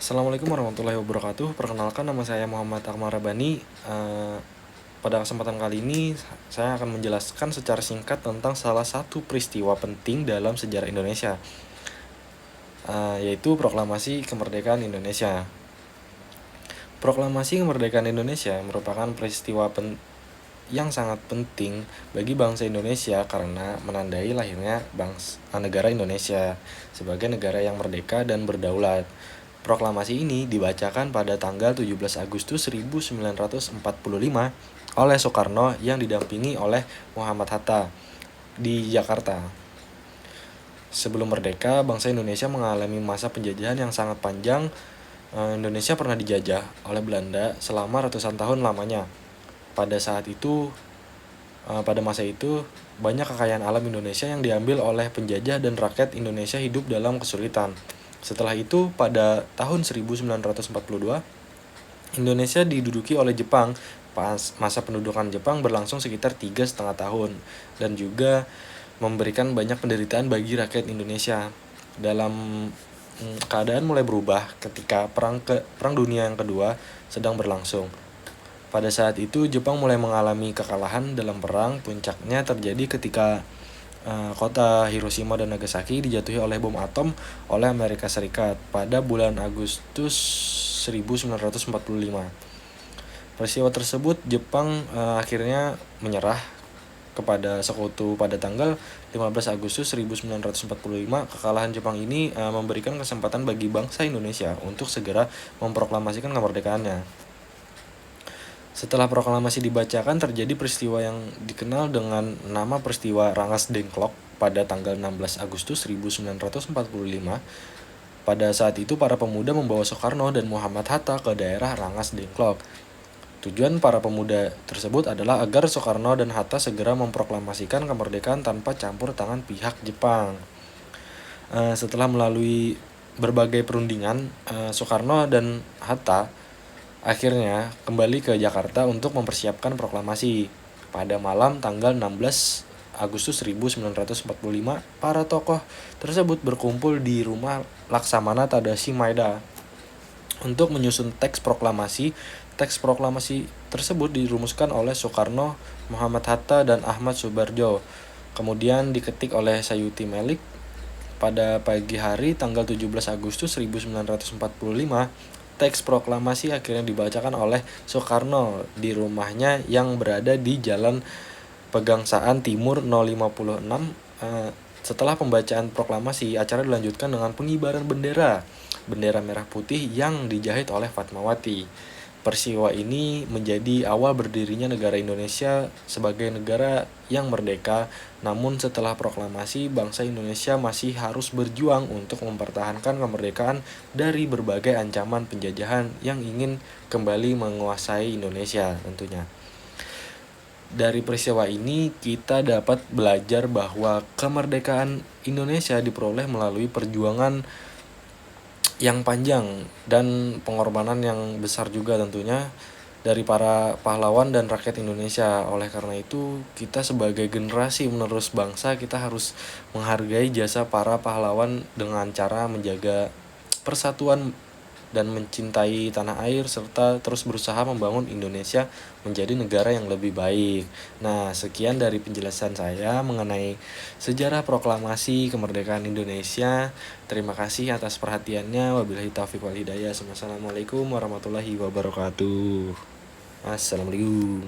Assalamualaikum warahmatullahi wabarakatuh. Perkenalkan, nama saya Muhammad Akmal Rabbani. Pada kesempatan kali ini saya akan menjelaskan secara singkat tentang salah satu peristiwa penting dalam sejarah Indonesia, yaitu Proklamasi Kemerdekaan Indonesia. Proklamasi Kemerdekaan Indonesia merupakan peristiwa yang sangat penting bagi bangsa Indonesia karena menandai lahirnya negara Indonesia sebagai negara yang merdeka dan berdaulat. Proklamasi ini dibacakan pada tanggal 17 Agustus 1945 oleh Soekarno yang didampingi oleh Muhammad Hatta di Jakarta. Sebelum merdeka, bangsa Indonesia mengalami masa penjajahan yang sangat panjang. Indonesia pernah dijajah oleh Belanda selama ratusan tahun lamanya. Pada masa itu, banyak kekayaan alam Indonesia yang diambil oleh penjajah dan rakyat Indonesia hidup dalam kesulitan. Setelah itu, pada tahun 1942, Indonesia diduduki oleh Jepang. Masa pendudukan Jepang berlangsung sekitar 3,5 tahun dan juga memberikan banyak penderitaan bagi rakyat Indonesia. Dalam keadaan mulai berubah ketika Perang Dunia yang Kedua sedang berlangsung. Pada saat itu Jepang mulai mengalami kekalahan dalam perang. Puncaknya terjadi ketika kota Hiroshima dan Nagasaki dijatuhi oleh bom atom oleh Amerika Serikat pada bulan Agustus 1945. Peristiwa tersebut Jepang akhirnya menyerah kepada sekutu pada tanggal 15 Agustus 1945. Kekalahan Jepang ini memberikan kesempatan bagi bangsa Indonesia untuk segera memproklamasikan kemerdekaannya. Setelah proklamasi dibacakan, terjadi peristiwa yang dikenal dengan nama peristiwa Rangas Dengklok pada tanggal 16 Agustus 1945. Pada saat itu para pemuda membawa Soekarno dan Muhammad Hatta ke daerah Rangas Dengklok. Tujuan para pemuda tersebut adalah agar Soekarno dan Hatta segera memproklamasikan kemerdekaan tanpa campur tangan pihak Jepang. Setelah melalui berbagai perundingan, Soekarno dan Hatta akhirnya kembali ke Jakarta untuk mempersiapkan proklamasi. Pada malam tanggal 16 Agustus 1945, para tokoh tersebut berkumpul di rumah Laksamana Tadashi Maeda untuk menyusun teks proklamasi. Teks proklamasi tersebut dirumuskan oleh Soekarno, Muhammad Hatta, dan Ahmad Subarjo. Kemudian diketik oleh Sayuti Melik. Pada pagi hari tanggal 17 Agustus 1945, teks proklamasi akhirnya dibacakan oleh Soekarno di rumahnya yang berada di Jalan Pegangsaan Timur 056. Setelah pembacaan proklamasi, acara dilanjutkan dengan pengibaran bendera merah putih yang dijahit oleh Fatmawati. Peristiwa ini menjadi awal berdirinya negara Indonesia sebagai negara yang merdeka. Namun setelah proklamasi, bangsa Indonesia masih harus berjuang untuk mempertahankan kemerdekaan dari berbagai ancaman penjajahan yang ingin kembali menguasai Indonesia tentunya. Dari peristiwa ini kita dapat belajar bahwa kemerdekaan Indonesia diperoleh melalui perjuangan yang panjang dan pengorbanan yang besar juga tentunya dari para pahlawan dan rakyat Indonesia. Oleh karena itu, kita sebagai generasi penerus bangsa, kita harus menghargai jasa para pahlawan dengan cara menjaga persatuan dan mencintai tanah air, serta terus berusaha membangun Indonesia menjadi negara yang lebih baik. Nah, sekian dari penjelasan saya mengenai sejarah proklamasi kemerdekaan Indonesia. Terima kasih atas perhatiannya. Wabillahi taufiq wal hidayah. Assalamualaikum warahmatullahi wabarakatuh. Assalamualaikum.